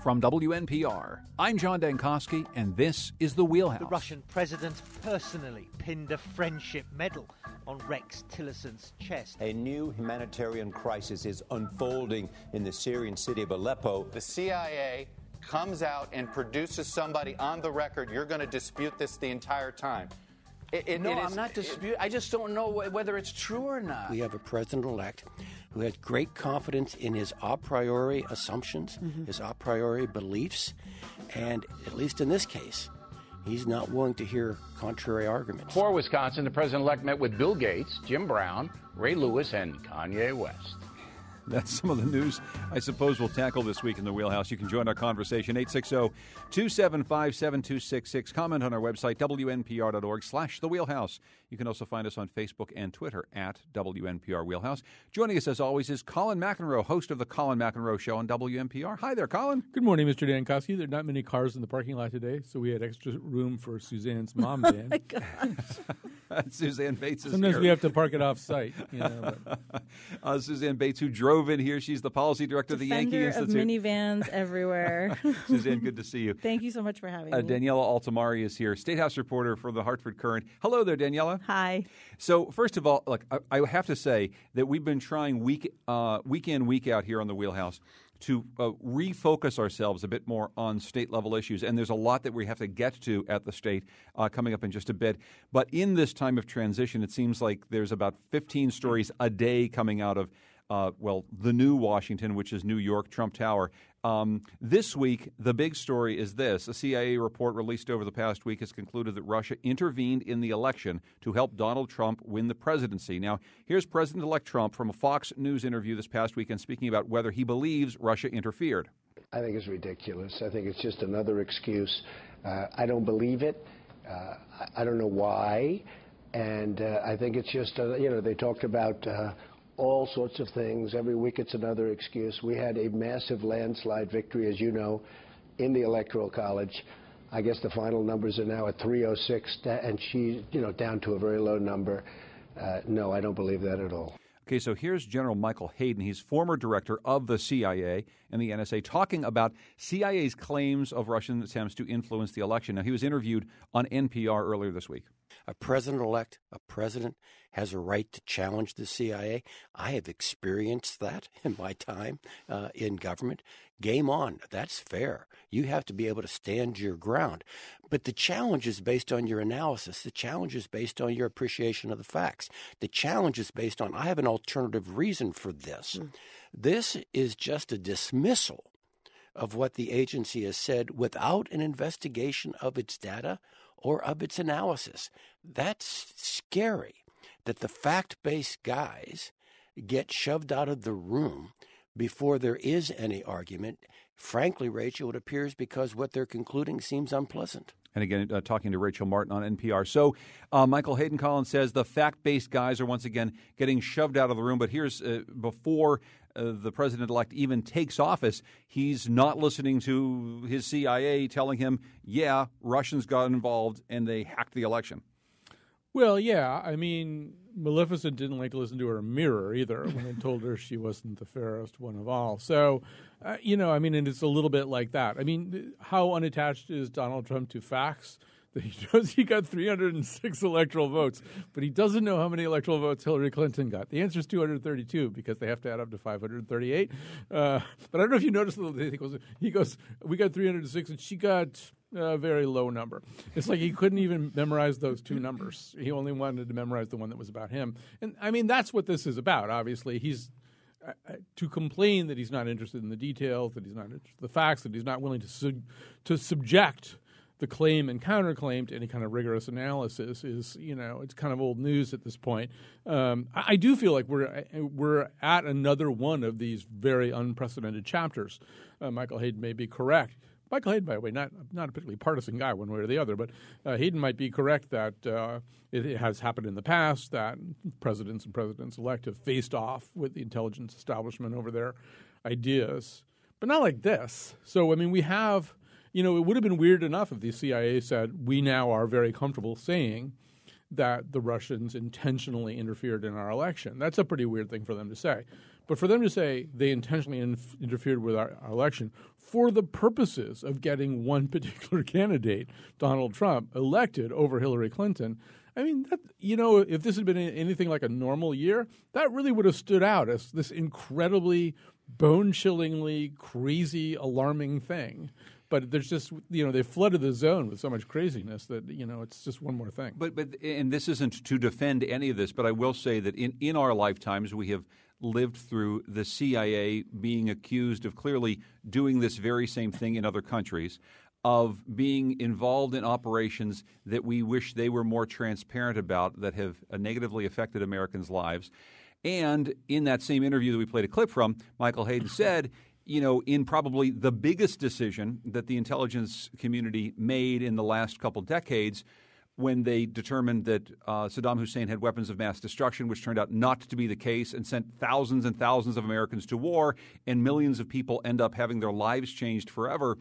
From WNPR, I'm John Dankosky, and this is The Wheelhouse. The Russian president personally pinned a friendship medal on Rex Tillerson's chest. A new humanitarian crisis is unfolding in the Syrian city of Aleppo. The CIA comes out and produces somebody on the record. You're going to dispute this the entire time. I'm not disputing. I just don't know whether it's true or not. We have a president-elect who has great confidence in his a priori assumptions, his a priori beliefs, and at least in this case, he's not willing to hear contrary arguments. For Wisconsin, the president-elect met with Bill Gates, Jim Brown, Ray Lewis, and Kanye West. That's some of the news I suppose we'll tackle this week in the Wheelhouse. You can join our conversation, 860-275-7266. Comment on our website, WNPR.org/The Wheelhouse. You can also find us on Facebook and Twitter at WNPR Wheelhouse. Joining us, as always, is Colin McEnroe, host of The Colin McEnroe Show on WNPR. Hi there, Colin. Good morning, Mr. Dankosky. There are not many cars in the parking lot today, so we had extra room for Suzanne's mom van. Oh, my gosh. Suzanne Bates is Sometimes here. we have to park it off-site. Suzanne Bates, who drove in here. She's the policy director of the Yankee Institute. Defender of minivans everywhere. Suzanne, good to see you. Thank you so much for having me. Daniela Altamari is here, State House reporter for the Hartford Courant. Hello there, Daniela. Hi. So, first of all, I have to say that we've been trying week in, week out here on the Wheelhouse to refocus ourselves a bit more on state-level issues. And there's a lot that we have to get to at the state coming up in just a bit. But in this time of transition, it seems like there's about 15 stories a day coming out of the new Washington, which is New York, Trump Tower. This week, the big story is this. A CIA report released over the past week has concluded that Russia intervened in the election to help Donald Trump win the presidency. Now, here's President-elect Trump from a Fox News interview this past weekend speaking about whether he believes Russia interfered. I think it's ridiculous. I think it's just another excuse. I don't believe it. I don't know why. And I think it's just, they talked about all sorts of things. Every week it's another excuse. We had a massive landslide victory, as you know, in the Electoral College. I guess the final numbers are now at 306, and she's, down to a very low number. No, I don't believe that at all. Okay, so here's General Michael Hayden. He's former director of the CIA and the NSA, talking about CIA's claims of Russian attempts to influence the election. Now, he was interviewed on NPR earlier this week. A president-elect, a president, has a right to challenge the CIA. I have experienced that in my time in government. Game on. That's fair. You have to be able to stand your ground. But the challenge is based on your analysis. The challenge is based on your appreciation of the facts. The challenge is based on, I have an alternative reason for this. This is just a dismissal of what the agency has said without an investigation of its data or of its analysis. That's scary, that the fact-based guys get shoved out of the room before there is any argument. Frankly, Rachel, it appears because what they're concluding seems unpleasant. And again, talking to Rachel Martin on NPR. So Michael Hayden Collins says the fact-based guys are once again getting shoved out of the room. But here's before the president-elect even takes office, he's not listening to his CIA telling him, yeah, Russians got involved and they hacked the election. Well, yeah. I mean, Maleficent didn't like to listen to her mirror either when they told her she wasn't the fairest one of all. So, and it's a little bit like that. I mean, how unattached is Donald Trump to facts? That he knows he got 306 electoral votes, but he doesn't know how many electoral votes Hillary Clinton got. The answer is 232 because they have to add up to 538. But I don't know if you noticed, he goes, we got 306 and she got a very low number. It's like he couldn't even memorize those two numbers. He only wanted to memorize the one that was about him. And I mean, that's what this is about. Obviously, he's to complain that he's not interested in the details, that he's not interested in the facts, that he's not willing to subject the claim and counterclaim to any kind of rigorous analysis is, it's kind of old news at this point. I do feel like we're at another one of these very unprecedented chapters. Michael Hayden may be correct. Michael Hayden, by the way, not a particularly partisan guy one way or the other, but Hayden might be correct that it has happened in the past that presidents and presidents-elect have faced off with the intelligence establishment over their ideas, but not like this. So, I mean, we have, it would have been weird enough if the CIA said, we now are very comfortable saying that the Russians intentionally interfered in our election. That's a pretty weird thing for them to say. But for them to say they intentionally interfered with our election for the purposes of getting one particular candidate, Donald Trump, elected over Hillary Clinton, I mean, that, if this had been anything like a normal year, that really would have stood out as this incredibly bone-chillingly crazy, alarming thing. But there's just, they flooded the zone with so much craziness that, it's just one more thing. But and this isn't to defend any of this, but I will say that in our lifetimes we have lived through the CIA being accused of clearly doing this very same thing in other countries, of being involved in operations that we wish they were more transparent about that have negatively affected Americans' lives. And in that same interview that we played a clip from, Michael Hayden said, in probably the biggest decision that the intelligence community made in the last couple decades, when they determined that Saddam Hussein had weapons of mass destruction, which turned out not to be the case, and sent thousands and thousands of Americans to war, and millions of people end up having their lives changed forever,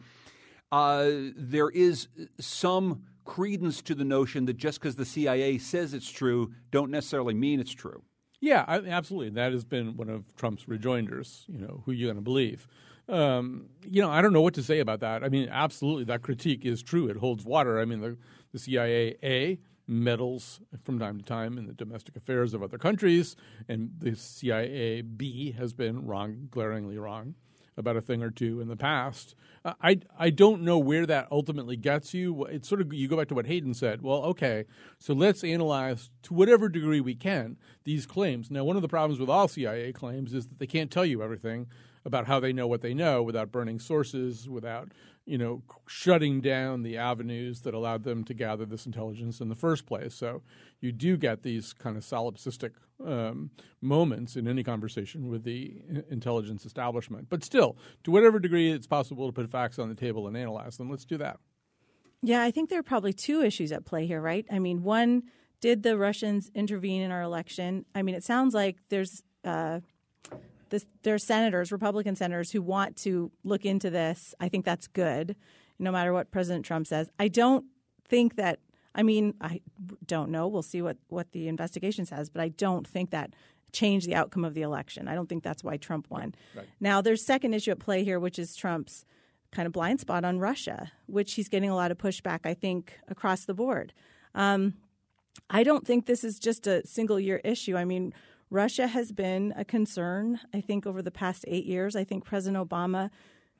there is some credence to the notion that just because the CIA says it's true, don't necessarily mean it's true. Yeah, absolutely. That has been one of Trump's rejoinders, who you're going to believe. I don't know what to say about that. I mean, absolutely, that critique is true. It holds water. I mean, the CIA, meddles from time to time in the domestic affairs of other countries, and the CIA, has been wrong, glaringly wrong, about a thing or two in the past. I don't know where that ultimately gets you. It's sort of, you go back to what Hayden said. Well, okay, so let's analyze to whatever degree we can these claims. Now, one of the problems with all CIA claims is that they can't tell you everything about how they know what they know without burning sources, without shutting down the avenues that allowed them to gather this intelligence in the first place. So you do get these kind of solipsistic moments in any conversation with the intelligence establishment. But still, to whatever degree it's possible to put facts on the table and analyze them, let's do that. Yeah, I think there are probably two issues at play here, right? I mean, one, did the Russians intervene in our election? I mean, it sounds like there's senators, Republican senators, who want to look into this. I think that's good, no matter what President Trump says. I don't think that – I don't know. We'll see what the investigation says, but I don't think that changed the outcome of the election. I don't think that's why Trump won. Right. Now, there's a second issue at play here, which is Trump's kind of blind spot on Russia, which he's getting a lot of pushback, I think, across the board. I don't think this is just a single-year issue. I mean – Russia has been a concern, I think, over the past 8 years. I think President Obama,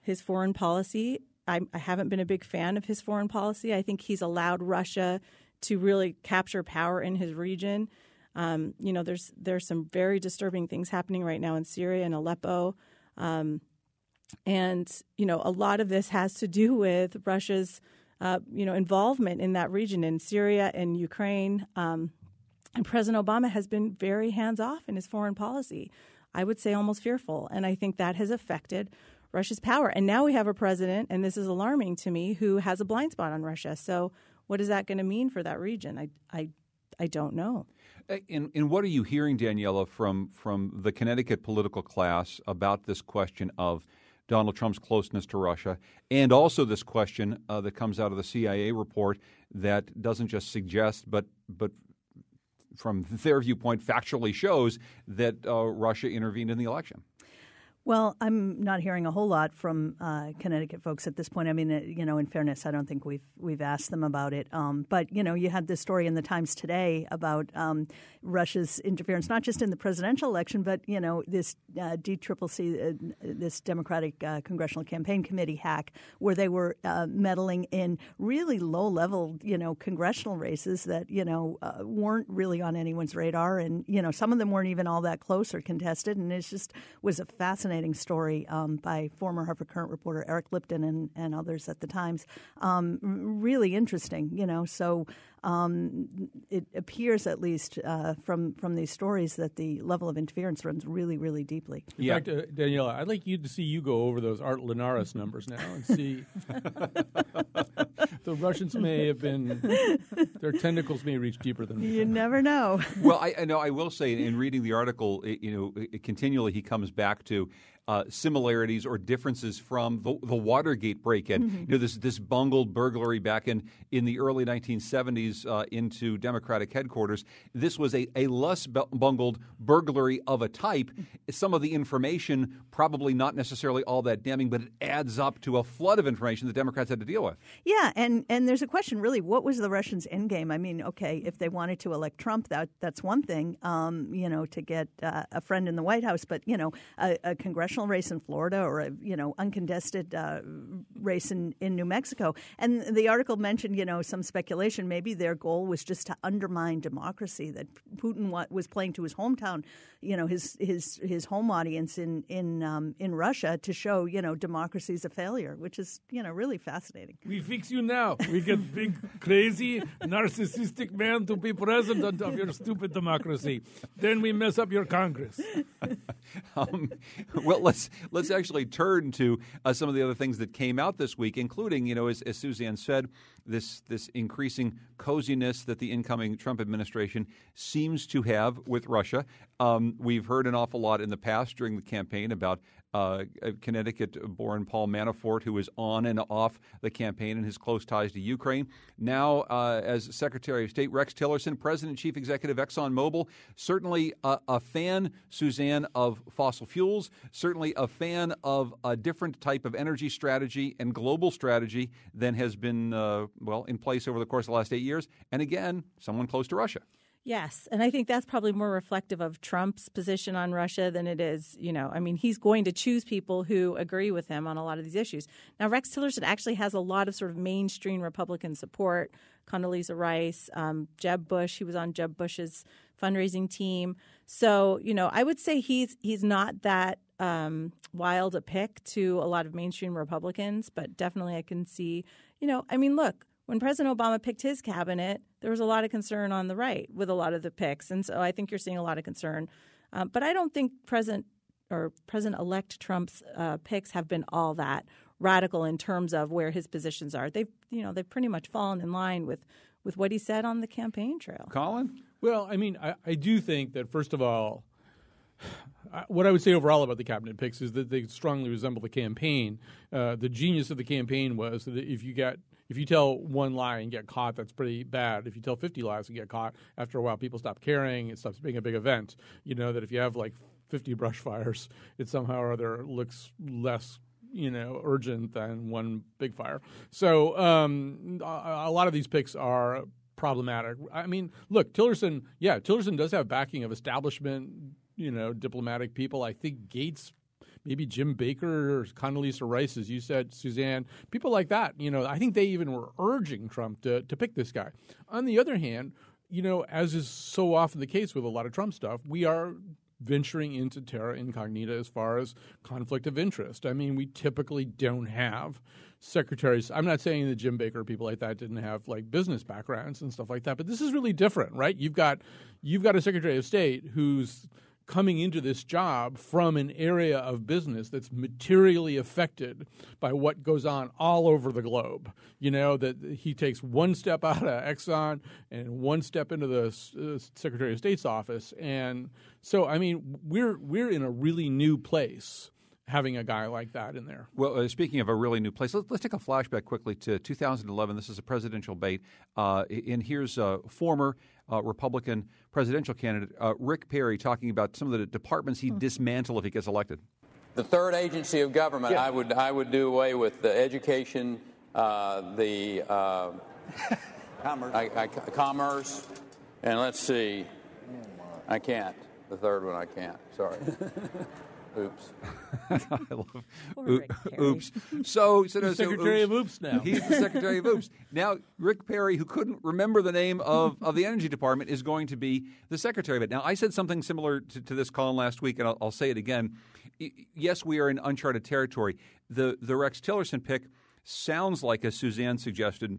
his foreign policy, I haven't been a big fan of his foreign policy. I think he's allowed Russia to really capture power in his region. There's some very disturbing things happening right now in Syria and Aleppo. And a lot of this has to do with Russia's, involvement in that region, in Syria and Ukraine. And President Obama has been very hands-off in his foreign policy, I would say almost fearful. And I think that has affected Russia's power. And now we have a president, and this is alarming to me, who has a blind spot on Russia. So what is that going to mean for that region? I don't know. And what are you hearing, Daniela, from the Connecticut political class about this question of Donald Trump's closeness to Russia, and also this question that comes out of the CIA report that doesn't just suggest, but from their viewpoint, factually shows that Russia intervened in the election? Well, I'm not hearing a whole lot from Connecticut folks at this point. I mean, in fairness, I don't think we've asked them about it. But, you had this story in the Times today about Russia's interference, not just in the presidential election, but, this DCCC, this Democratic Congressional Campaign Committee hack, where they were meddling in really low-level, congressional races that, weren't really on anyone's radar. And, some of them weren't even all that close or contested. And it just was a fascinating story by former Harvard Current reporter Eric Lipton and others at the Times. Really interesting, So it appears, at least from these stories, that the level of interference runs really, really deeply. In fact, Daniela, I'd like to see you go over those Art Linares numbers now and see the Russians may have been their tentacles may reach deeper than you never know. Well, I know. I will say, in reading the article, continually he comes back to similarities or differences from the Watergate break-in. This bungled burglary back in the early 1970s into Democratic headquarters. This was a less bungled burglary of a type. Some of the information probably not necessarily all that damning, but it adds up to a flood of information the Democrats had to deal with. Yeah, and there's a question, really, what was the Russians' end game? I mean, okay, if they wanted to elect Trump, that's one thing, to get a friend in the White House, but, a congressional race in Florida or a, uncontested race in New Mexico. And the article mentioned, some speculation, maybe their goal was just to undermine democracy, that Putin was playing to his hometown, his home audience in Russia to show, democracy is a failure, which is, really fascinating. We fix you now. We get big, crazy, narcissistic man to be president of your stupid democracy. Then we mess up your Congress. Well, let's actually turn to some of the other things that came out this week, including, as Suzanne said, this increasing coziness that the incoming Trump administration seems to have with Russia. We've heard an awful lot in the past during the campaign about Connecticut-born Paul Manafort, who is on and off the campaign and his close ties to Ukraine. Now, as Secretary of State, Rex Tillerson, President and Chief Executive, ExxonMobil, certainly a fan, Suzanne, of fossil fuels, certainly a fan of a different type of energy strategy and global strategy than has been, in place over the course of the last 8 years. And again, someone close to Russia. Yes, and I think that's probably more reflective of Trump's position on Russia than it is, he's going to choose people who agree with him on a lot of these issues. Now, Rex Tillerson actually has a lot of sort of mainstream Republican support. Condoleezza Rice, Jeb Bush, he was on Jeb Bush's fundraising team. So, I would say he's not that wild a pick to a lot of mainstream Republicans, but definitely I can see, look, when President Obama picked his cabinet, there was a lot of concern on the right with a lot of the picks. And so I think you're seeing a lot of concern. But I don't think President-elect Trump's picks have been all that radical in terms of where his positions are. They've pretty much fallen in line with what he said on the campaign trail. Colin? Well, I do think that, first of all, what I would say overall about the cabinet picks is that they strongly resemble the campaign. The genius of the campaign was that if you tell one lie and get caught, that's pretty bad. If you tell 50 lies and get caught, after a while, people stop caring. It stops being a big event. That if you have 50 brush fires, it somehow or other looks less, urgent than one big fire. So a lot of these picks are problematic. Look, Tillerson does have backing of establishment, diplomatic people. I think Gates, maybe Jim Baker or Condoleezza Rice, as you said, Suzanne, people like that. I think they even were urging Trump to pick this guy. On the other hand, as is so often the case with a lot of Trump stuff, we are venturing into terra incognita as far as conflict of interest. We typically don't have secretaries. I'm not saying that Jim Baker or people like that didn't have business backgrounds and stuff like that, but this is really different, right? You've got a Secretary of State who's coming into this job from an area of business that's materially affected by what goes on all over the globe. That he takes one step out of Exxon and one step into the Secretary of State's office. And so, we're in a really new place having a guy like that in there. Well, speaking of a really new place, let's take a flashback quickly to 2011. This is a presidential debate. And here's former Republican presidential candidate Rick Perry talking about some of the departments he'd dismantle if he gets elected. The third agency of government, yeah. I would do away with the education, commerce, and let's see, I can't. The third one I can't. Sorry. Oops. I love oops. So Secretary of Oops now. He's the Secretary of Oops. Now, Rick Perry, who couldn't remember the name of the Energy Department, is going to be the Secretary of it. Now, I said something similar to this, Colin, last week, and I'll say it again. Yes, we are in uncharted territory. The Rex Tillerson pick sounds like, as Suzanne suggested,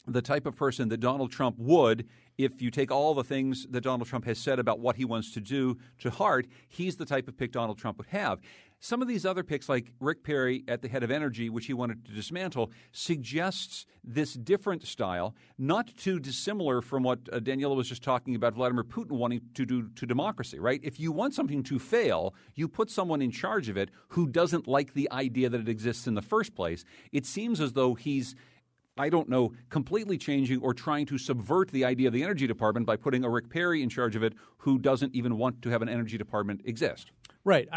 the type of person that Donald Trump would, if you take all the things that Donald Trump has said about what he wants to do to heart, he's the type of pick Donald Trump would have. Some of these other picks, like Rick Perry at the head of energy, which he wanted to dismantle, suggests this different style, not too dissimilar from what Daniela was just talking about Vladimir Putin wanting to do to democracy, right? If you want something to fail, you put someone in charge of it who doesn't like the idea that it exists in the first place. It seems as though he's, I don't know, completely changing or trying to subvert the idea of the energy department by putting a Rick Perry in charge of it who doesn't even want to have an energy department exist. Right.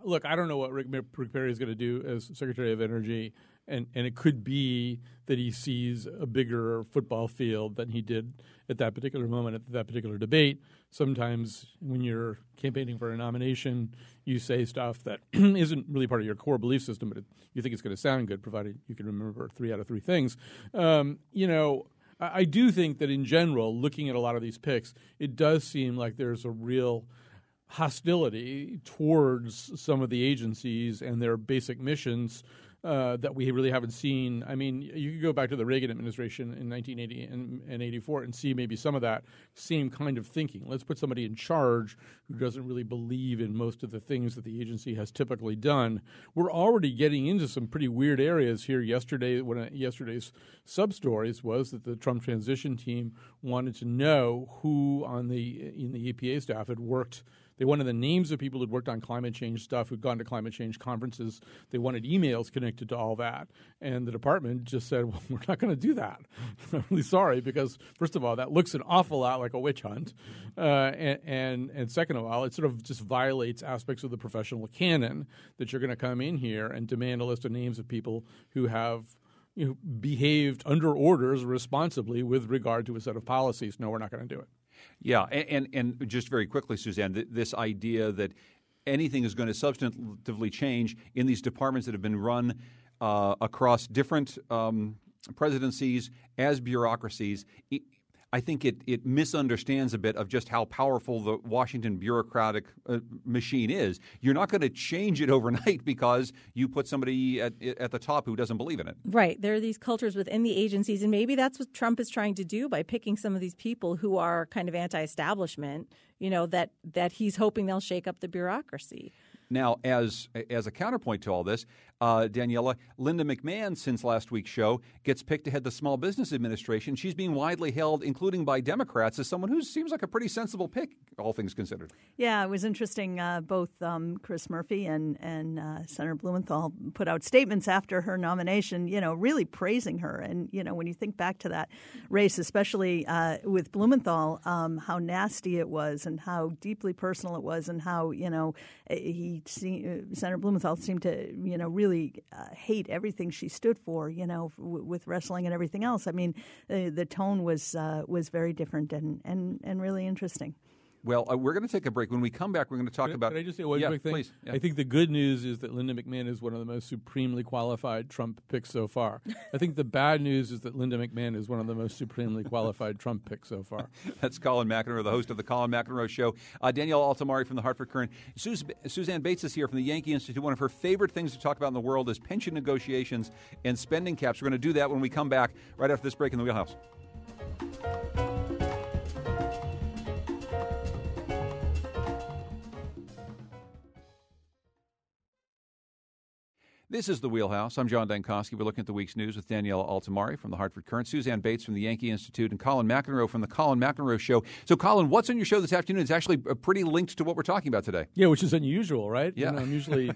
Look, I don't know what Rick Perry is going to do as Secretary of Energy, and it could be that he sees a bigger football field than he did at that particular moment at that particular debate. Sometimes when you're campaigning for a nomination, you say stuff that isn't really part of your core belief system, but you think it's going to sound good, provided you can remember 3 out of 3 things. I do think that in general, looking at a lot of these picks, it does seem like there's a real hostility towards some of the agencies and their basic missions that we really haven't seen. I mean, you could go back to the Reagan administration in 1980 and 84 and see maybe some of that same kind of thinking. Let's put somebody in charge who doesn't really believe in most of the things that the agency has typically done. We're already getting into some pretty weird areas here. Yesterday's sub-stories was that the Trump transition team wanted to know who in the EPA staff had worked. They wanted the names of people who'd worked on climate change stuff, who'd gone to climate change conferences. They wanted emails connected to all that. And the department just said, well, we're not going to do that. I'm really sorry, because first of all, that looks an awful lot like a witch hunt. And second of all, it sort of just violates aspects of the professional canon that you're going to come in here and demand a list of names of people who have behaved under orders responsibly with regard to a set of policies. No, we're not going to do it. Yeah, and just very quickly, Suzanne, this idea that anything is going to substantively change in these departments that have been run across different presidencies as bureaucracies, I think it misunderstands a bit of just how powerful the Washington bureaucratic machine is. You're not going to change it overnight because you put somebody at the top who doesn't believe in it. Right. There are these cultures within the agencies, and maybe that's what Trump is trying to do by picking some of these people who are kind of anti-establishment, that he's hoping they'll shake up the bureaucracy. Now, as a counterpoint to all this, Daniela, Linda McMahon, since last week's show, gets picked to head the Small Business Administration. She's being widely hailed, including by Democrats, as someone who seems like a pretty sensible pick, all things considered. Yeah, it was interesting. Both Chris Murphy and Senator Blumenthal put out statements after her nomination, really praising her. And, when you think back to that race, especially with Blumenthal, how nasty it was and how deeply personal it was and how, Senator Blumenthal seemed to, really hate everything she stood for, with wrestling and everything else. I mean, the tone was very different and really interesting. Well, we're going to take a break. When we come back, we're going to talk about... Can I just say one quick thing? Please. Yeah. I think the good news is that Linda McMahon is one of the most supremely qualified Trump picks so far. I think the bad news is that Linda McMahon is one of the most supremely qualified Trump picks so far. That's Colin McEnroe, the host of the Colin McEnroe Show. Danielle Altamari from the Hartford Courant. Suzanne Bates is here from the Yankee Institute. One of her favorite things to talk about in the world is pension negotiations and spending caps. We're going to do that when we come back right after this break in the Wheelhouse. This is The Wheelhouse. I'm John Dankosky. We're looking at the week's news with Danielle Altamari from the Hartford Courant, Suzanne Bates from the Yankee Institute, and Colin McEnroe from the Colin McEnroe Show. So, Colin, what's on your show this afternoon? It's actually pretty linked to what we're talking about today. Yeah, which is unusual, right? Yeah. I'm usually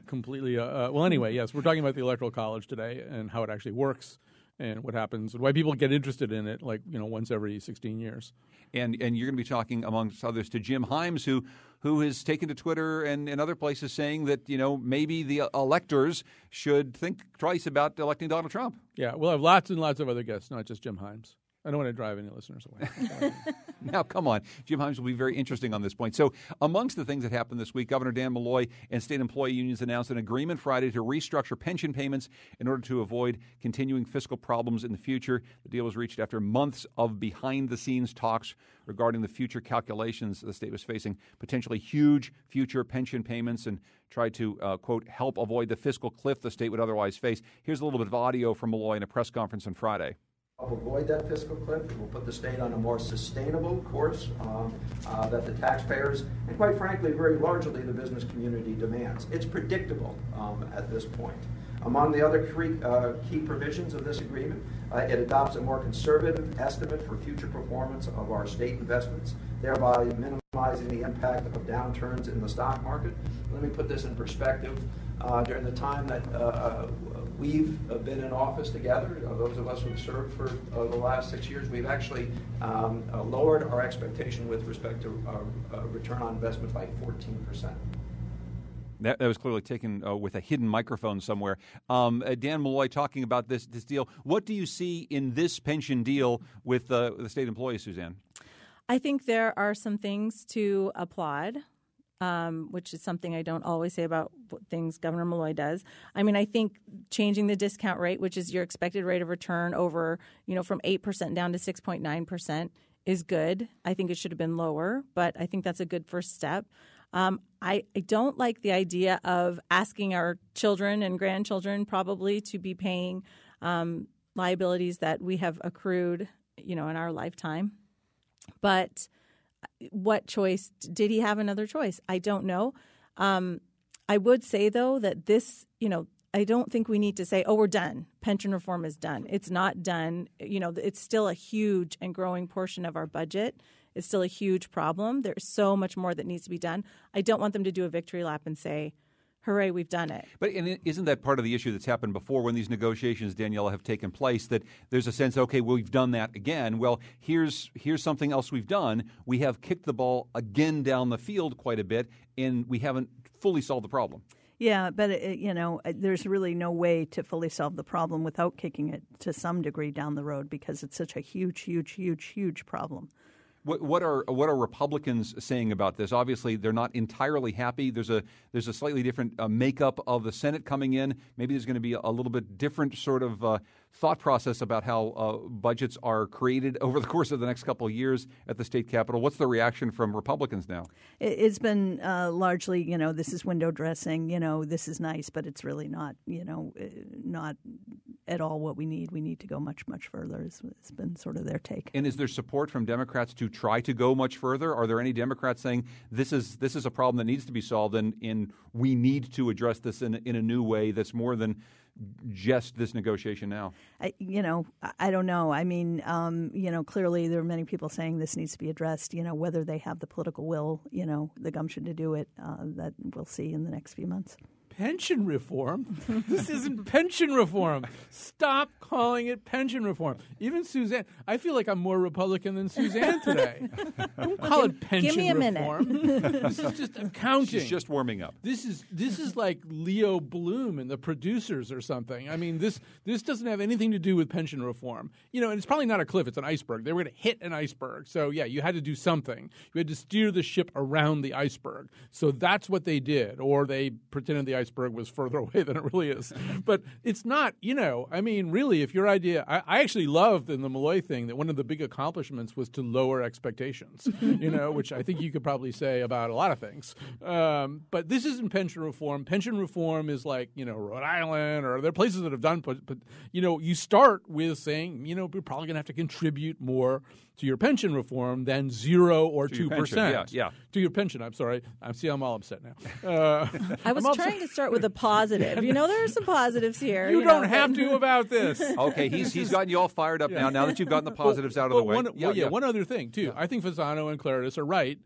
completely well, anyway, yes, we're talking about the Electoral College today and how it actually works and what happens and why people get interested in it, once every 16 years. And you're going to be talking, amongst others, to Jim Himes, who has taken to Twitter and other places saying that, maybe the electors should think twice about electing Donald Trump. Yeah, we'll have lots and lots of other guests, not just Jim Himes. I don't want to drive any listeners away. Now, come on. Jim Himes will be very interesting on this point. So amongst the things that happened this week, Governor Dan Malloy and state employee unions announced an agreement Friday to restructure pension payments in order to avoid continuing fiscal problems in the future. The deal was reached after months of behind-the-scenes talks regarding the future calculations the state was facing, potentially huge future pension payments, and tried to, quote, help avoid the fiscal cliff the state would otherwise face. Here's a little bit of audio from Malloy in a press conference on Friday. avoid that fiscal cliff. It will put the state on a more sustainable course that the taxpayers and, quite frankly, very largely the business community demands. It's predictable at this point. Among the other key provisions of this agreement, it adopts a more conservative estimate for future performance of our state investments, thereby minimizing the impact of downturns in the stock market. Let me put this in perspective. During the time that we've been in office together, those of us who have served for the last 6 years, we've actually lowered our expectation with respect to return on investment by 14%. That was clearly taken with a hidden microphone somewhere. Dan Malloy talking about this deal. What do you see in this pension deal with the state employees, Suzanne? I think there are some things to applaud, which is something I don't always say about things Governor Malloy does. I mean, I think changing the discount rate, which is your expected rate of return over, from 8% down to 6.9% is good. I think it should have been lower, but I think that's a good first step. I don't like the idea of asking our children and grandchildren probably to be paying liabilities that we have accrued, in our lifetime. But what choice? Did he have another choice? I don't know. I would say, though, that this, I don't think we need to say, oh, we're done. Pension reform is done. It's not done. It's still a huge and growing portion of our budget. It's still a huge problem. There's so much more that needs to be done. I don't want them to do a victory lap and say, hooray, we've done it. But isn't that part of the issue that's happened before when these negotiations, Daniela, have taken place, that there's a sense, okay, well, we've done that again. Well, here's something else we've done. We have kicked the ball again down the field quite a bit, and we haven't fully solved the problem. Yeah, but, there's really no way to fully solve the problem without kicking it to some degree down the road because it's such a huge, huge, huge, huge problem. What are Republicans saying about this? Obviously, they're not entirely happy. There's a slightly different makeup of the Senate coming in. Maybe there's going to be a little bit different sort of thought process about how budgets are created over the course of the next couple of years at the state capitol. What's the reaction from Republicans now? It's been largely, this is window dressing. This is nice, but it's really not, not at all what we need. We need to go much, much further. It's been sort of their take. And is there support from Democrats to try to go much further? Are there any Democrats saying this is a problem that needs to be solved and we need to address this in a new way that's more than just this negotiation now? I don't know. I mean, clearly there are many people saying this needs to be addressed. Whether they have the political will, the gumption to do it, that we'll see in the next few months. Pension reform? This isn't pension reform. Stop calling it pension reform. Even Suzanne, I feel like I'm more Republican than Suzanne today. Don't call it pension reform. Give me a minute. This is just accounting. She's just warming up. This is like Leo Bloom and the Producers or something. I mean, this doesn't have anything to do with pension reform. And it's probably not a cliff. It's an iceberg. They were going to hit an iceberg. So, yeah, you had to do something. You had to steer the ship around the iceberg. So that's what they did. Or they pretended the iceberg was further away than it really is. But it's not, really, if your idea – I actually loved in the Malloy thing that one of the big accomplishments was to lower expectations, which I think you could probably say about a lot of things. But this isn't pension reform. Pension reform is like, Rhode Island, or there are places that have done – but you start with saying, you're probably going to have to contribute more to your pension reform than 0 or 2%. Yeah. To your pension, I'm sorry. I'm all upset now. I was trying to start with a positive. There are some positives here. You don't have to about this. Okay, he's gotten you all fired up now that you've gotten the positives out of the way. One other thing, too. Yeah. I think Fasano and Claridis are right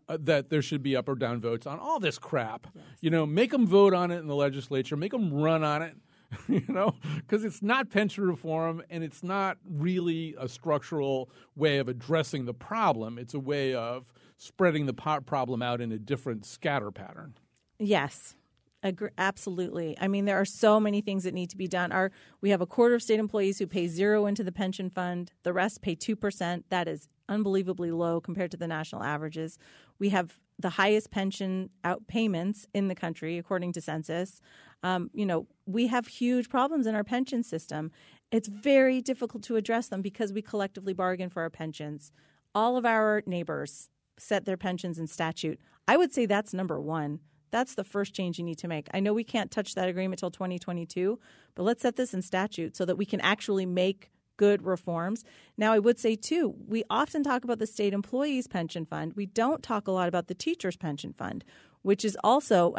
that there should be up or down votes on all this crap. Yes. Make them vote on it in the legislature. Make them run on it. Because it's not pension reform and it's not really a structural way of addressing the problem. It's a way of spreading the problem out in a different scatter pattern. Yes. Absolutely. I mean, there are so many things that need to be done. We have a quarter of state employees who pay 0 into the pension fund. The rest pay 2%. That is unbelievably low compared to the national averages. We have the highest pension out payments in the country, according to census. We have huge problems in our pension system. It's very difficult to address them because we collectively bargain for our pensions. All of our neighbors set their pensions in statute. I would say that's number one. That's the first change you need to make. I know we can't touch that agreement till 2022, but let's set this in statute so that we can actually make good reforms. Now, I would say, too, we often talk about the state employees' pension fund. We don't talk a lot about the teachers' pension fund, which is also,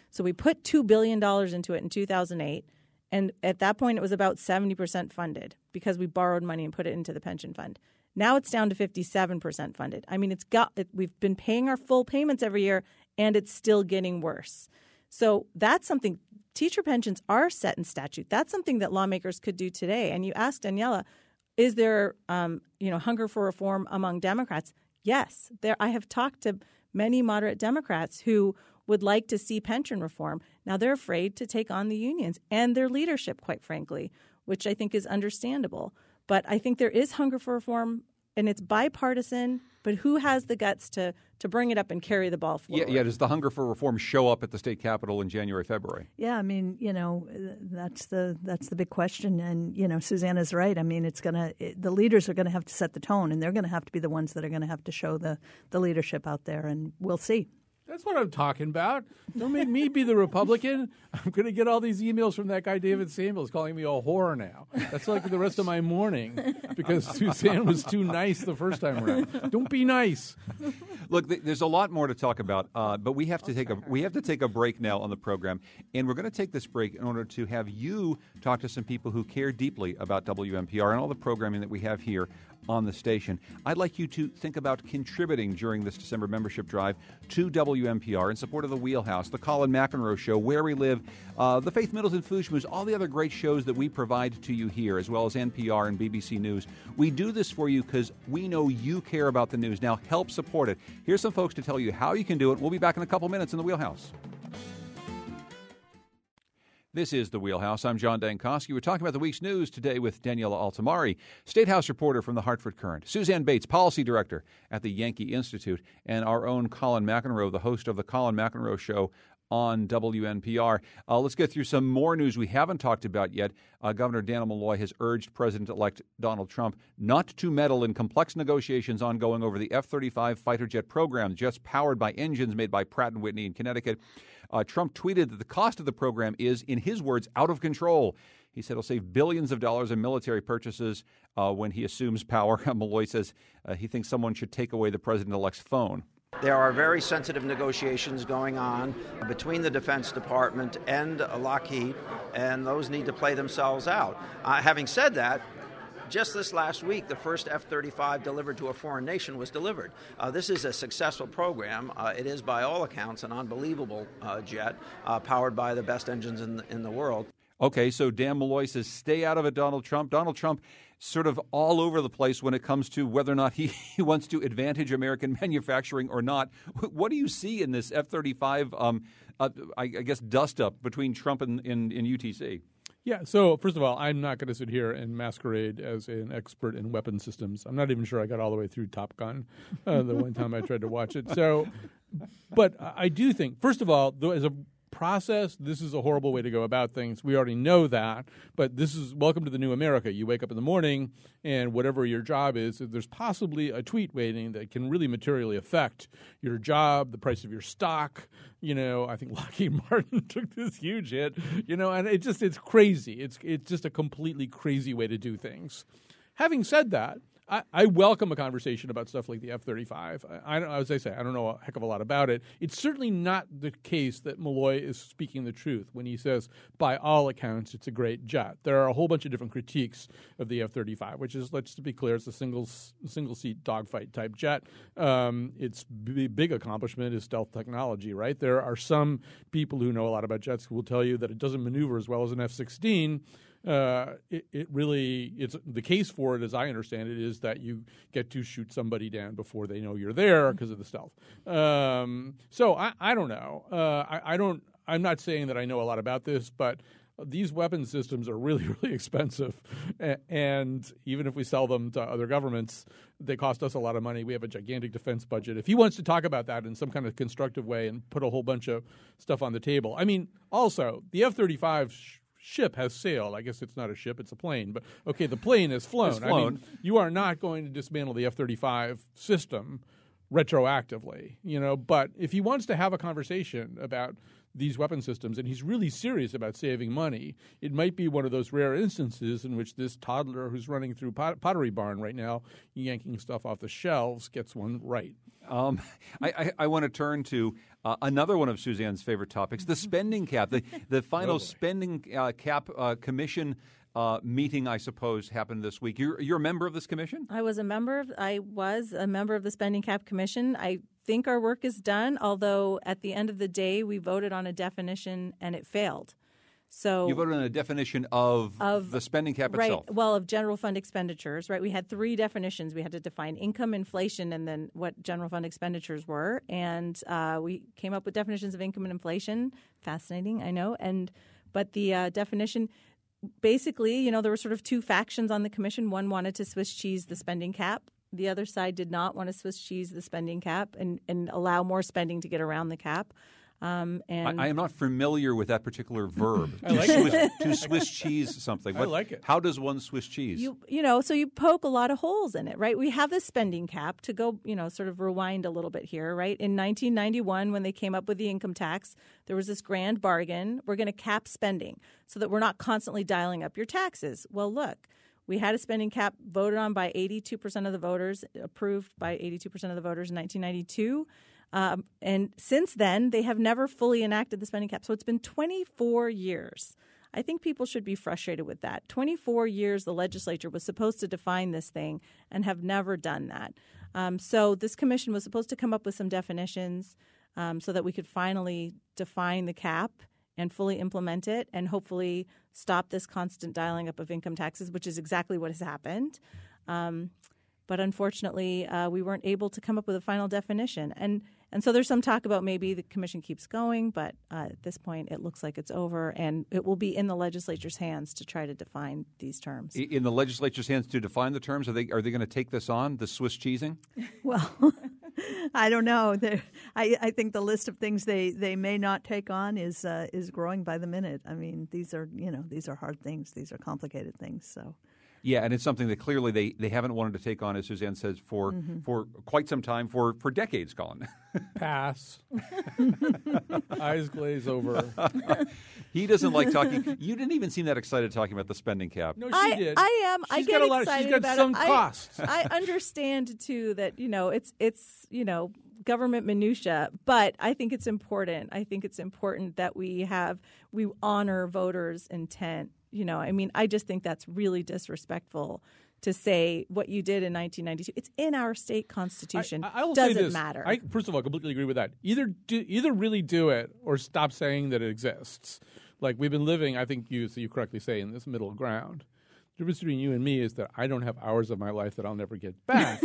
so we put $2 billion into it in 2008, and at that point it was about 70% funded because we borrowed money and put it into the pension fund. Now it's down to 57% funded. We've been paying our full payments every year, and it's still getting worse. So that's something. Teacher pensions are set in statute. That's something that lawmakers could do today. And you asked Daniela, is there hunger for reform among Democrats? Yes. I have talked to many moderate Democrats who would like to see pension reform. Now they're afraid to take on the unions and their leadership, quite frankly, which I think is understandable. But I think there is hunger for reform, and it's bipartisan. But who has the guts to bring it up and carry the ball forward? Yeah. Does the hunger for reform show up at the state capitol in January, February? Yeah, that's the big question. And Susanna's right. The leaders are gonna have to set the tone, and they're gonna have to be the ones that are gonna have to show the leadership out there, and we'll see. That's what I'm talking about. Don't make me be the Republican. I'm going to get all these emails from that guy David Samuels calling me a whore now. That's like the rest of my morning because Suzanne was too nice the first time around. Don't be nice. Look, there's a lot more to talk about, but we have to take a break now on the program, and we're going to take this break in order to have you talk to some people who care deeply about WNPR and all the programming that we have here on the station. I'd like you to think about contributing during this December membership drive to WNPR in support of The Wheelhouse, The Colin McEnroe Show, Where We Live, the Faith Middleton Food Schmooze, all the other great shows that we provide to you here, as well as NPR and BBC News. We do this for you because we know you care about the news. Now help support it. Here's some folks to tell you how you can do it. We'll be back in a couple minutes in The Wheelhouse. This is The Wheelhouse. I'm John Dankosky. We're talking about the week's news today with Daniela Altamari, State House reporter from the Hartford Courant, Suzanne Bates, policy director at the Yankee Institute, and our own Colin McEnroe, the host of The Colin McEnroe Show on WNPR. Let's get through some more news we haven't talked about yet. Governor Dan Malloy has urged President-elect Donald Trump not to meddle in complex negotiations ongoing over the F-35 fighter jet program, jets powered by engines made by Pratt & Whitney in Connecticut. Trump tweeted that the cost of the program is, in his words, out of control. He said he'll save billions of dollars in military purchases when he assumes power. Malloy says he thinks someone should take away the president-elect's phone. There are very sensitive negotiations going on between the Defense Department and Lockheed, and those need to play themselves out. Having said that, just this last week, the first F-35 delivered to a foreign nation was delivered. This is a successful program. It is, by all accounts, an unbelievable jet powered by the best engines in the world. Okay, so Dan Malloy says stay out of it, Donald Trump. Donald Trump sort of all over the place when it comes to whether or not he wants to advantage American manufacturing or not. What do you see in this F-35, I guess, dust-up between Trump and UTC? Yeah, so first of all, I'm not going to sit here and masquerade as an expert in weapon systems. I'm not even sure I got all the way through Top Gun the one time I tried to watch it. So, but I do think, first of all, as a process, this is a horrible way to go about things. We already know that, but this is welcome to the new America. You wake up in the morning, and whatever your job is, there's possibly a tweet waiting that can really materially affect your job, the price of your stock. I think Lockheed Martin took this huge hit, and it's crazy. It's just a completely crazy way to do things. Having said that, I welcome a conversation about stuff like the F-35. As I say, I don't know a heck of a lot about it. It's certainly not the case that Malloy is speaking the truth when he says, by all accounts, it's a great jet. There are a whole bunch of different critiques of the F-35, which is, let's be clear, it's a single-seat dogfight type jet. Its big accomplishment is stealth technology, right? There are some people who know a lot about jets who will tell you that it doesn't maneuver as well as an F-16. It's the case for it, as I understand it, is that you get to shoot somebody down before they know you're there because of the stealth. So I don't know. I'm not saying that I know a lot about this, but these weapon systems are really, really expensive. And even if we sell them to other governments, they cost us a lot of money. We have a gigantic defense budget. If he wants to talk about that in some kind of constructive way and put a whole bunch of stuff on the table. I mean, also, the F-35 ship has sailed. I guess it's not a ship, it's a plane. But, okay, the plane has flown. It's flown. I mean, you are not going to dismantle the F-35 system retroactively, But if he wants to have a conversation about these weapon systems, and he's really serious about saving money, it might be one of those rare instances in which this toddler who's running through Pottery Barn right now, yanking stuff off the shelves, gets one right. I want to turn to another one of Suzanne's favorite topics, the spending cap. The final spending cap commission meeting, I suppose, happened this week. You're a member of this commission? I was a member of the spending cap commission. I think our work is done, although at the end of the day, we voted on a definition and it failed. So you voted on a definition of the spending cap itself. Right. Well, of general fund expenditures, right? We had three definitions. We had to define income, inflation, and then what general fund expenditures were. And we came up with definitions of income and inflation. Fascinating, I know. But the definition, basically, there were sort of two factions on the commission. One wanted to Swiss cheese the spending cap. The other side did not want to Swiss cheese the spending cap and allow more spending to get around the cap. And I am not familiar with that particular verb. To Swiss cheese something. I like it. How does one Swiss cheese? So you poke a lot of holes in it, right? We have this spending cap to go, sort of rewind a little bit here, right? In 1991, when they came up with the income tax, there was this grand bargain. We're going to cap spending so that we're not constantly dialing up your taxes. Well, look. We had a spending cap voted on by 82% of the voters, approved by 82% of the voters in 1992. And since then, they have never fully enacted the spending cap. So it's been 24 years. I think people should be frustrated with that. 24 years the legislature was supposed to define this thing and have never done that. So this commission was supposed to come up with some definitions so that we could finally define the cap and fully implement it and hopefully stop this constant dialing up of income taxes, which is exactly what has happened. But unfortunately, we weren't able to come up with a final definition. And so there's some talk about maybe the commission keeps going, but at this point it looks like it's over, and it will be in the legislature's hands to try to define these terms. In the legislature's hands to define the terms? Are they going to take this on, the Swiss cheesing? Well, I don't know. I think the list of things they may not take on is growing by the minute. I mean, these are hard things. These are complicated things. So. Yeah, and it's something that clearly they haven't wanted to take on, as Suzanne says, for quite some time, for decades, Colin. Pass. Eyes glaze over. He doesn't like talking. You didn't even seem that excited talking about the spending cap. No, she did. I am. She's I get got excited she's got about some it. costs. I understand too that it's government minutia, but I think it's important. I think it's important that we honor voters' intent. I just think that's really disrespectful to say what you did in 1992. It's in our state constitution. I will doesn't say this. matter. I, first of all, completely agree with that. Either really do it or stop saying that it exists. Like we've been living, I think you correctly say, in this middle ground. The difference between you and me is that I don't have hours of my life that I'll never get back.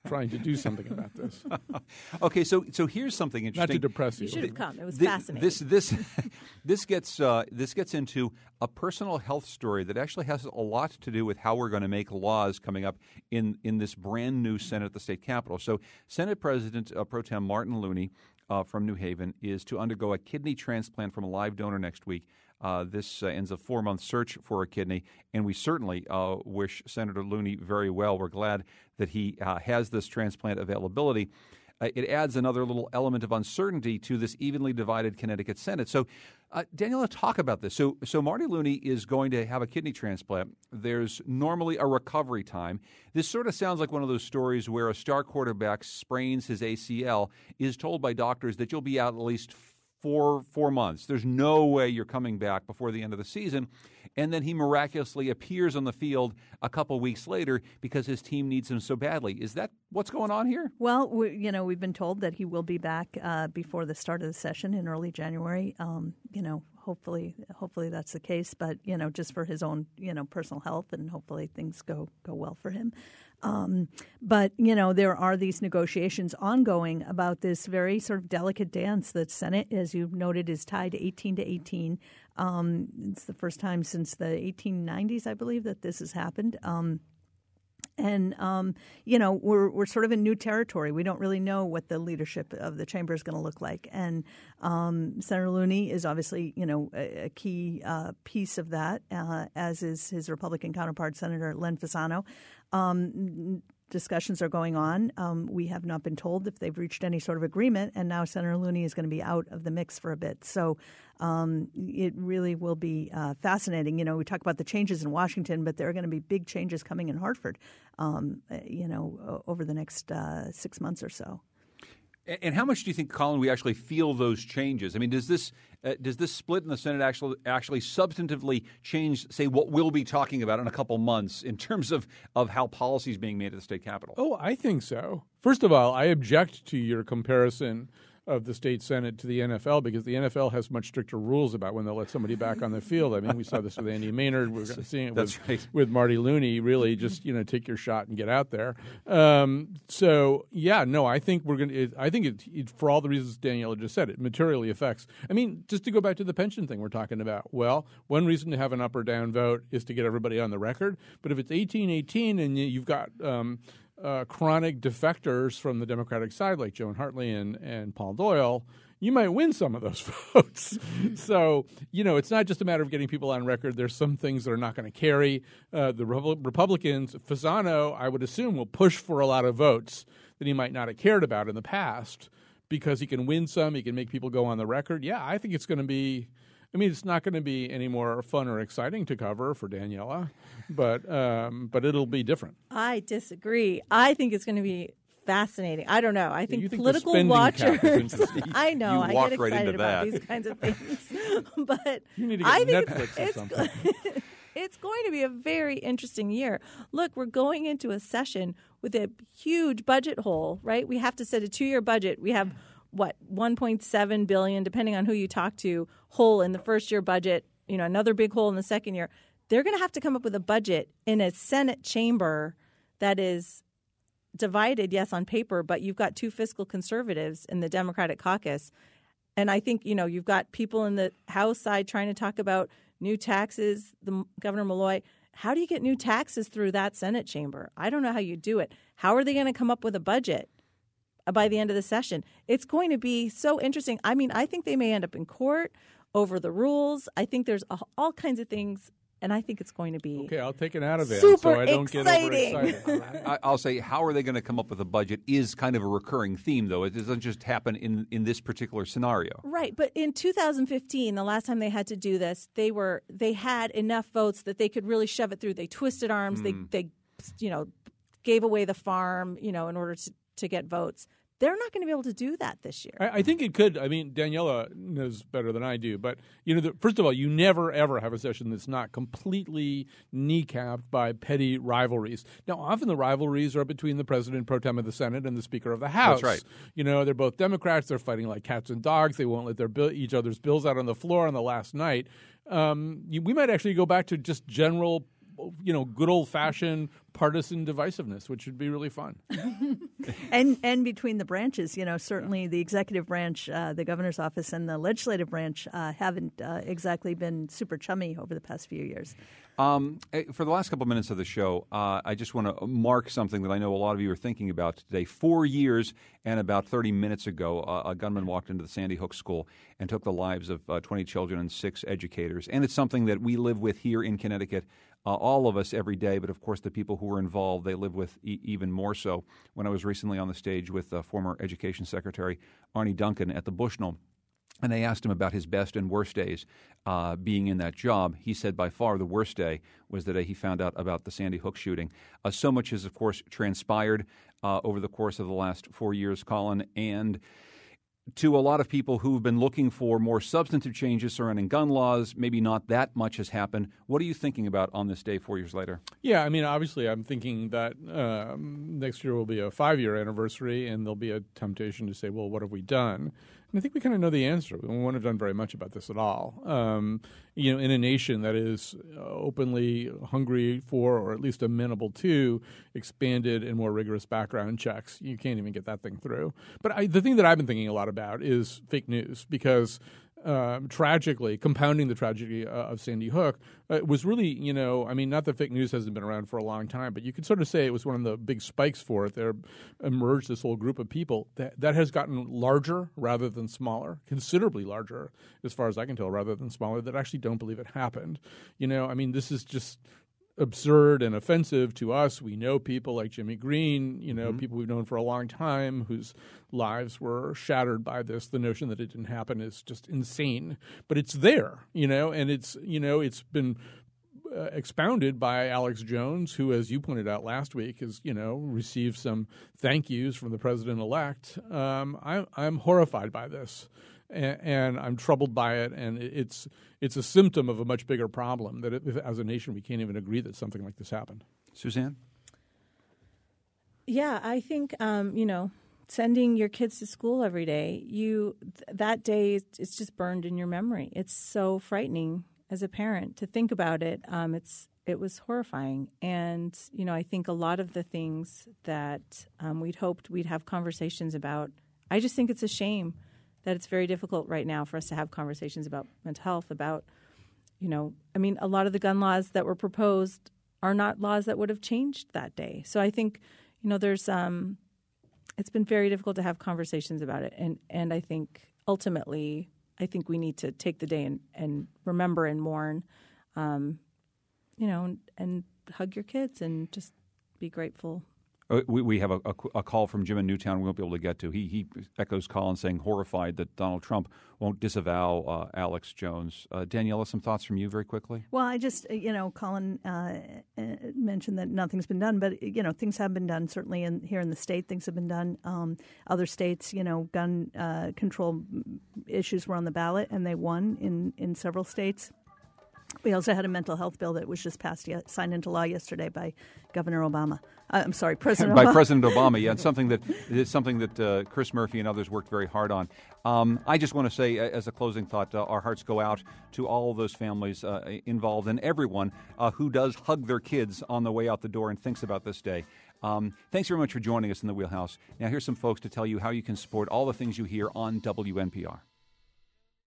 Trying to do something about this. Okay, so here's something interesting. Not to depress you. You should have come. It was fascinating. This gets into a personal health story that actually has a lot to do with how we're going to make laws coming up in this brand new Senate at the state capitol. So Senate President Pro Tem Martin Looney from New Haven is to undergo a kidney transplant from a live donor next week. This ends a 4-month search for a kidney, and we certainly wish Senator Looney very well. We're glad that he has this transplant availability. It adds another little element of uncertainty to this evenly divided Connecticut Senate. So, Daniela, talk about this. So Marty Looney is going to have a kidney transplant. There's normally a recovery time. This sort of sounds like one of those stories where a star quarterback sprains his ACL, is told by doctors that you'll be out at least 4 months. There's no way you're coming back before the end of the season. And then he miraculously appears on the field a couple weeks later because his team needs him so badly. Is that what's going on here? Well, we've been told that he will be back before the start of the session in early January. Hopefully that's the case. But, just for his own, personal health, and hopefully things go well for him. But, there are these negotiations ongoing about this very sort of delicate dance that Senate, as you noted, is tied 18-18. It's the first time since the 1890s, I believe, that this has happened. We're sort of in new territory. We don't really know what the leadership of the chamber is going to look like. And Senator Looney is obviously, a key piece of that, as is his Republican counterpart, Senator Len Fasano. discussions are going on. We have not been told if they've reached any sort of agreement, and now Senator Looney is going to be out of the mix for a bit. So it really will be fascinating. We talk about the changes in Washington, but there are going to be big changes coming in Hartford, over the next 6 months or so. And how much do you think, Colin, we actually feel those changes? I mean, does this split in the Senate actually substantively change, say, what we'll be talking about in a couple months in terms of how policy is being made at the state capitol? Oh, I think so. First of all, I object to your comparison of the state Senate to the NFL because the NFL has much stricter rules about when they'll let somebody back on the field. I mean, we saw this with Andy Maynard. We're seeing it with Marty Looney. Really, just take your shot and get out there. I think we're going to. I think it for all the reasons Daniela just said, it materially affects. I mean, just to go back to the pension thing we're talking about. Well, one reason to have an up or down vote is to get everybody on the record. But if it's 18-18 and you've got chronic defectors from the Democratic side like Joan Hartley and Paul Doyle, you might win some of those votes. So, it's not just a matter of getting people on record. There's some things that are not going to carry. The Republicans, Fasano, I would assume, will push for a lot of votes that he might not have cared about in the past because he can win some, he can make people go on the record. Yeah, I think it's going to be – it's not going to be any more fun or exciting to cover for Daniela, but it'll be different. I disagree. I think it's going to be fascinating. I don't know. I think political the watchers. I know. I get right excited about that. these kinds of things. But you need to get Netflix or something. It's going to be a very interesting year. Look, we're going into a session with a huge budget hole, right? We have to set a 2-year budget. We have $1.7 billion, depending on who you talk to, hole in the first year budget, another big hole in the second year. They're going to have to come up with a budget in a Senate chamber that is divided, yes, on paper, but you've got 2 fiscal conservatives in the Democratic caucus. And I think, you've got people in the House side trying to talk about new taxes, Governor Malloy. How do you get new taxes through that Senate chamber? I don't know how you do it. How are they going to come up with a budget by the end of the session? It's going to be so interesting. I mean, I think they may end up in court over the rules. I think there's all kinds of things, and I think it's going to be okay. I'll take an out of it so I don't get overexcited. I'll say, how are they going to come up with a budget is kind of a recurring theme, though. It doesn't just happen in this particular scenario. Right, but in 2015, the last time they had to do this, they had enough votes that they could really shove it through. They twisted arms. They gave away the farm, in order to get votes. They're not going to be able to do that this year. I think it could. I mean, Daniela knows better than I do. But, first of all, you never, ever have a session that's not completely kneecapped by petty rivalries. Now, often the rivalries are between the president pro tem of the Senate and the Speaker of the House. That's right. They're both Democrats. They're fighting like cats and dogs. They won't let each other's bills out on the floor on the last night. We might actually go back to just general good old-fashioned partisan divisiveness, which would be really fun. and between the branches, certainly the executive branch, the governor's office, and the legislative branch haven't exactly been super chummy over the past few years. For the last couple minutes of the show, I just want to mark something that I know a lot of you are thinking about today. 4 years and about 30 minutes ago, a gunman walked into the Sandy Hook School and took the lives of 20 children and 6 educators. And it's something that we live with here in Connecticut, all of us every day, but of course the people who were involved, they live with even more so. When I was recently on the stage with former Education Secretary Arnie Duncan at the Bushnell, and they asked him about his best and worst days being in that job, he said by far the worst day was the day he found out about the Sandy Hook shooting. So much has, of course, transpired over the course of the last 4 years, Colin, and to a lot of people who've been looking for more substantive changes surrounding gun laws, maybe not that much has happened. What are you thinking about on this day 4 years later? Yeah, I mean, obviously I'm thinking that next year will be a 5-year anniversary, and there'll be a temptation to say, well, what have we done? And I think we kind of know the answer. We won't have done very much about this at all. In a nation that is openly hungry for, or at least amenable to, expanded and more rigorous background checks, you can't even get that thing through. But the thing that I've been thinking a lot about is fake news, because tragically, compounding the tragedy of Sandy Hook, was really, not that fake news hasn't been around for a long time, but you could sort of say it was one of the big spikes for it. There emerged this whole group of people that has gotten larger rather than smaller, considerably larger, as far as I can tell, rather than smaller, that actually don't believe it happened. This is just absurd and offensive to us. We know people like Jimmy Green, Mm-hmm. people we've known for a long time whose lives were shattered by this. The notion that it didn't happen is just insane. But it's there, and it's been expounded by Alex Jones, who, as you pointed out last week, has received some thank yous from the president-elect. I'm horrified by this, and I'm troubled by it, and it's a symptom of a much bigger problem that as a nation we can't even agree that something like this happened. Suzanne? Yeah, I think sending your kids to school every day, that day it's just burned in your memory. It's so frightening as a parent to think about it. It was horrifying, and I think a lot of the things that we'd hoped we'd have conversations about. I just think it's a shame that it's very difficult right now for us to have conversations about mental health. About a lot of the gun laws that were proposed are not laws that would have changed that day. So I think there's it's been very difficult to have conversations about it, and I think ultimately. I think we need to take the day and remember and mourn, and hug your kids and just be grateful. We have a call from Jim in Newtown we won't be able to get to. He echoes Colin saying horrified that Donald Trump won't disavow Alex Jones. Daniela, some thoughts from you very quickly? Well, I just, Colin mentioned that nothing's been done, but, things have been done. Certainly here in the state, things have been done. Other states, gun control issues were on the ballot, and they won in several states. We also had a mental health bill that was just signed into law yesterday by Governor Obama. I'm sorry, President Obama. By President Obama, yeah. It's something that Chris Murphy and others worked very hard on. I just want to say, as a closing thought, our hearts go out to all of those families involved and everyone who does hug their kids on the way out the door and thinks about this day. Thanks very much for joining us in the Wheelhouse. Now, here's some folks to tell you how you can support all the things you hear on WNPR.